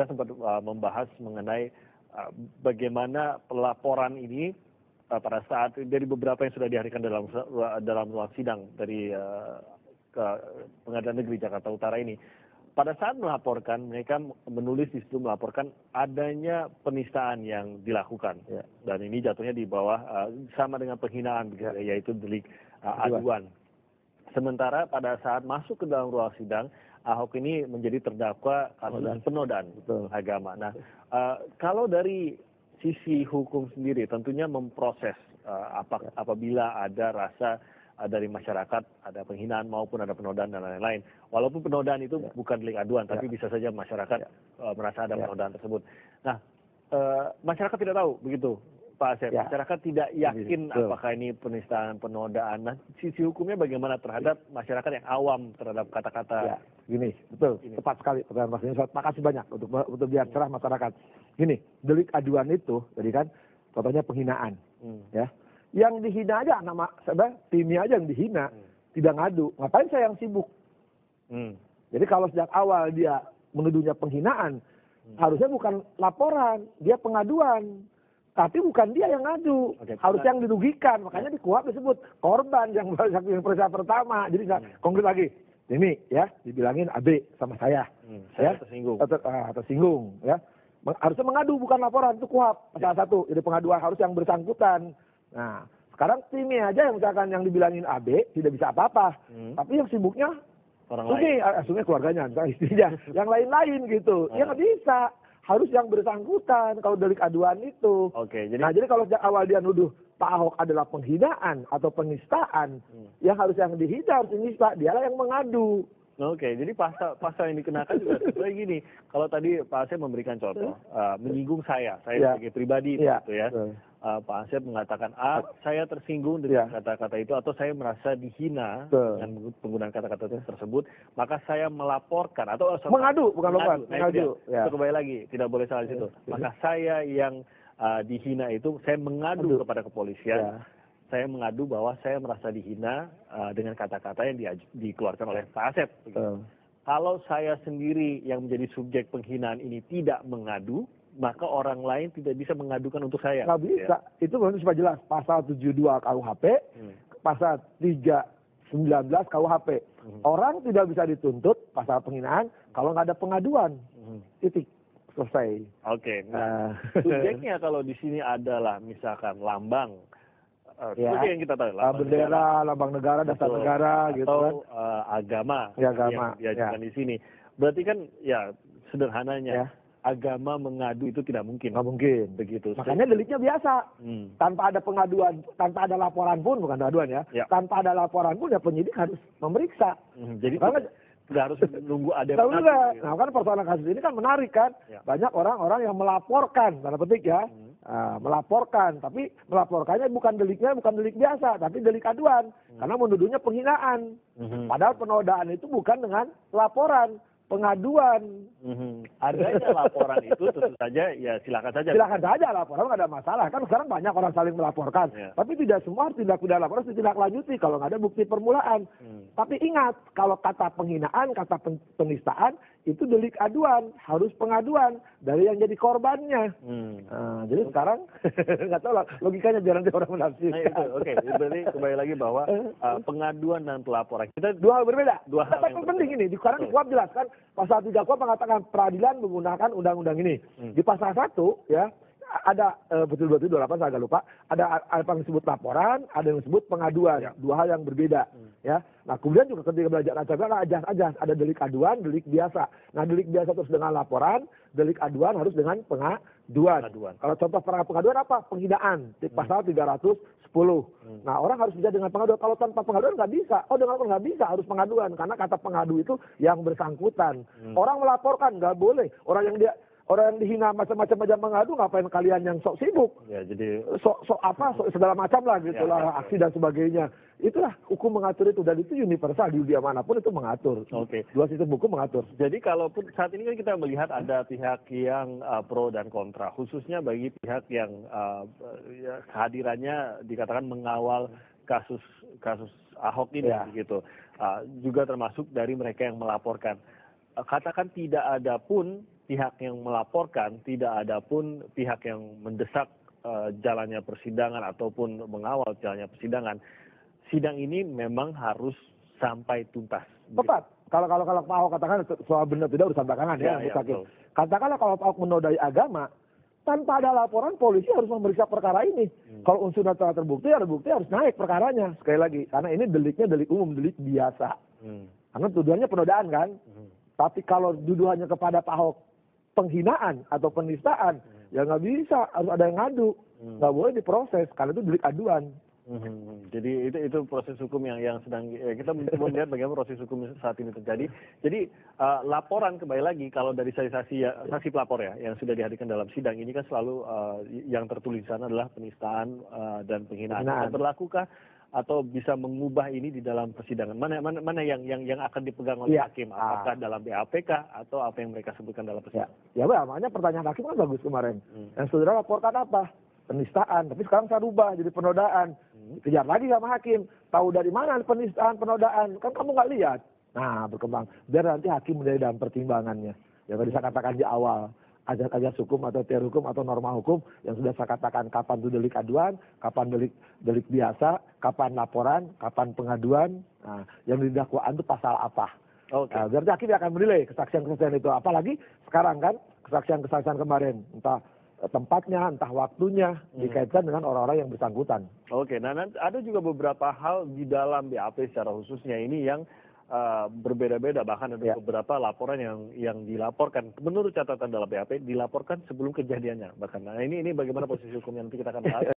kita sempat membahas mengenai bagaimana pelaporan ini pada saat dari beberapa yang sudah dihadirkan dalam ruang sidang dari ke Pengadilan Negeri Jakarta Utara ini. Pada saat melaporkan, mereka menulis di situ melaporkan adanya penistaan yang dilakukan. Ya. Dan ini jatuhnya di bawah sama dengan penghinaan, yaitu delik aduan. Sementara pada saat masuk ke dalam ruang sidang, Ahok ini menjadi terdakwa kasus penodaan agama. Nah, kalau dari sisi hukum sendiri, tentunya memproses apabila ada rasa dari masyarakat, ada penghinaan maupun ada penodaan dan lain-lain. Walaupun penodaan itu bukan delik aduan, tapi bisa saja masyarakat merasa ada penodaan tersebut. Nah, masyarakat tidak tahu begitu, Pak Asep. Masyarakat tidak yakin apakah ini penistaan, penodaan. Nah, sisi hukumnya bagaimana terhadap masyarakat yang awam terhadap kata-kata? Gini, betul, tepat sekali pertanyaan Mas Ini. Terima kasih banyak untuk biar cerah masyarakat. Gini, delik aduan itu, jadi kan, contohnya penghinaan, ya. Yang dihina aja timnya aja yang dihina, tidak ngadu. Ngapain saya yang sibuk? Jadi kalau sejak awal dia menuduhnya penghinaan, harusnya bukan laporan, dia pengaduan. Tapi bukan dia yang ngadu, harus yang dirugikan. Makanya di KUHP disebut korban yang peristiwa pertama. Jadi konkret lagi, ini ya dibilangin AB sama saya tersinggung, ya. Harusnya mengadu bukan laporan, itu KUHP salah satu. Jadi pengaduan harus yang bersangkutan. Nah, sekarang timnya aja yang misalkan yang dibilangin AB tidak bisa apa-apa, tapi yang sibuknya Sungai keluarganya, misalnya istrinya, yang lain-lain gitu, ya nggak bisa. Harus yang bersangkutan kalau delik aduan itu. Jadi kalau sejak awal dia nuduh Pak Ahok adalah penghinaan atau penistaan, yang harus yang dihina harus penista, dialah yang mengadu. Jadi pasal yang dikenakan juga sebenarnya gini. Kalau tadi Pak Asep memberikan contoh, menyinggung saya sebagai pribadi, gitu ya. Pak Asep mengatakan saya tersinggung dengan kata-kata itu, atau saya merasa dihina dengan penggunaan kata-kata tersebut, maka saya melaporkan atau mengadu, bukan laporan, mengadu. Itu kembali lagi, tidak boleh salah di situ. Maka saya yang dihina itu, saya mengadu kepada kepolisian. Saya mengadu bahwa saya merasa dihina dengan kata-kata yang dikeluarkan oleh Pak Asep. Kalau saya sendiri yang menjadi subjek penghinaan ini tidak mengadu, maka orang lain tidak bisa mengadukan untuk saya. Nggak bisa. Itu supaya jelas. Pasal 72 KUHP, pasal 319 KUHP. Orang tidak bisa dituntut pasal penghinaan kalau nggak ada pengaduan. Titik. Selesai. Nah, subjeknya kalau di sini adalah misalkan lambang, seperti yang kita tahu, bendera, lambang negara, dasar negara, gitu kan. Atau agama yang diajukan di sini. Berarti kan ya sederhananya, agama mengadu itu tidak mungkin. Nggak mungkin. Begitu. Makanya deliknya biasa. Tanpa ada pengaduan, tanpa ada laporan pun, bukan aduan ya. Tanpa ada laporan pun ya penyidik harus memeriksa. Jadi nggak harus nunggu ada pengaduan. Nah kan persoalan kasus ini kan menarik kan. Banyak orang-orang yang melaporkan, tanda petik ya. Melaporkan, tapi melaporkannya bukan delik biasa, tapi delik aduan. Karena menuduhnya penghinaan. Padahal penodaan itu bukan dengan laporan, pengaduan. Adanya laporan itu tentu saja ya silakan saja. Silakan saja laporan, nggak ada masalah. Kan sekarang banyak orang saling melaporkan. Tapi tidak semua harus tindak pidana laporan ditindaklanjuti kalau nggak ada bukti permulaan. Tapi ingat, kalau kata penghinaan, kata penistaan itu delik aduan, harus pengaduan dari yang jadi korbannya. Jadi sekarang nggak tahu lah logikanya biar nanti orang menafsirkan. Berarti kembali lagi bahwa pengaduan dan pelaporan kita dua hal berbeda. Tapi penting ini. Sekarang di KUHP jelaskan pasal 3 KUHP mengatakan peradilan menggunakan undang-undang ini. Di pasal 1 ya ada betul-betul 28 saya agak lupa. Ada apa yang disebut laporan, ada yang disebut pengaduan. Dua hal yang berbeda. Ya. Nah kemudian juga ketika belajar ajas ada delik aduan, delik biasa. Nah delik biasa terus dengan laporan, delik aduan harus dengan pengaduan. Kalau contoh pengaduan apa? Penghinaan di pasal 310. Nah orang harus bisa dengan pengaduan. Kalau tanpa pengaduan nggak bisa. Dengan pengaduan nggak bisa, harus pengaduan. Karena kata pengadu itu yang bersangkutan. Orang melaporkan nggak boleh. Orang yang dihina macam-macam aja mengadu, ngapain kalian yang sok sibuk? Ya, jadi sok segala macam lah gitulah, aksi dan sebagainya. Itulah hukum mengatur itu, dan itu universal di dunia manapun itu mengatur. Dua sistem hukum mengatur. Jadi kalaupun saat ini kan kita melihat ada pihak yang pro dan kontra, khususnya bagi pihak yang kehadirannya dikatakan mengawal kasus Ahok ini gitu. Juga termasuk dari mereka yang melaporkan. Katakan tidak ada pun pihak yang melaporkan, tidak ada pun pihak yang mendesak jalannya persidangan ataupun mengawal jalannya persidangan, sidang ini memang harus sampai tuntas. Tepat. Kalau Pak Ahok katakan soal benar tidak urusan belakangan ya, betul. Katakanlah kalau Pak Ahok menodai agama, tanpa ada laporan polisi harus memeriksa perkara ini. Kalau unsurnya telah terbukti, ada bukti harus naik perkaranya. Sekali lagi, karena ini deliknya delik umum, delik biasa. Karena tuduhannya penodaan kan. Tapi kalau tuduhannya kepada Pak Ahok penghinaan atau penistaan, ya nggak bisa, harus ada yang ngadu. Nggak boleh diproses, karena itu delik aduan. Jadi itu proses hukum yang sedang kita melihat bagaimana proses hukum saat ini terjadi. Jadi laporan kembali lagi kalau dari saksi pelapor ya yang sudah dihadirkan dalam sidang ini kan selalu yang tertulis di sana adalah penistaan dan penghinaan. Berlakukah atau bisa mengubah ini di dalam persidangan? Mana yang akan dipegang oleh hakim? Apakah dalam BAPK atau apa yang mereka sebutkan dalam persidangan? Ya, makanya pertanyaan hakim kan bagus kemarin. Yang saudara laporkan apa? Penistaan, tapi sekarang saya rubah jadi penodaan. Kejar lagi sama hakim, tahu dari mana penistaan, penodaan, kan kamu nggak lihat. Nah, berkembang. Biar nanti hakim menjadi dalam pertimbangannya. Yang tadi saya katakan di awal, ajas hukum atau teori hukum atau norma hukum yang sudah saya katakan kapan itu delik aduan, kapan delik biasa, kapan laporan, kapan pengaduan. Nah, yang di dakwaan itu pasal apa? Nah, berarti hakim akan menilai kesaksian-kesaksian itu. Apalagi sekarang kan kesaksian-kesaksian kemarin, entah tempatnya, entah waktunya, dikaitkan dengan orang-orang yang bersangkutan. Nah ada juga beberapa hal di dalam BAP secara khususnya ini yang berbeda-beda, bahkan ada beberapa laporan yang dilaporkan menurut catatan dalam BAP dilaporkan sebelum kejadiannya bahkan. Nah ini bagaimana posisi hukumnya nanti kita akan bahas.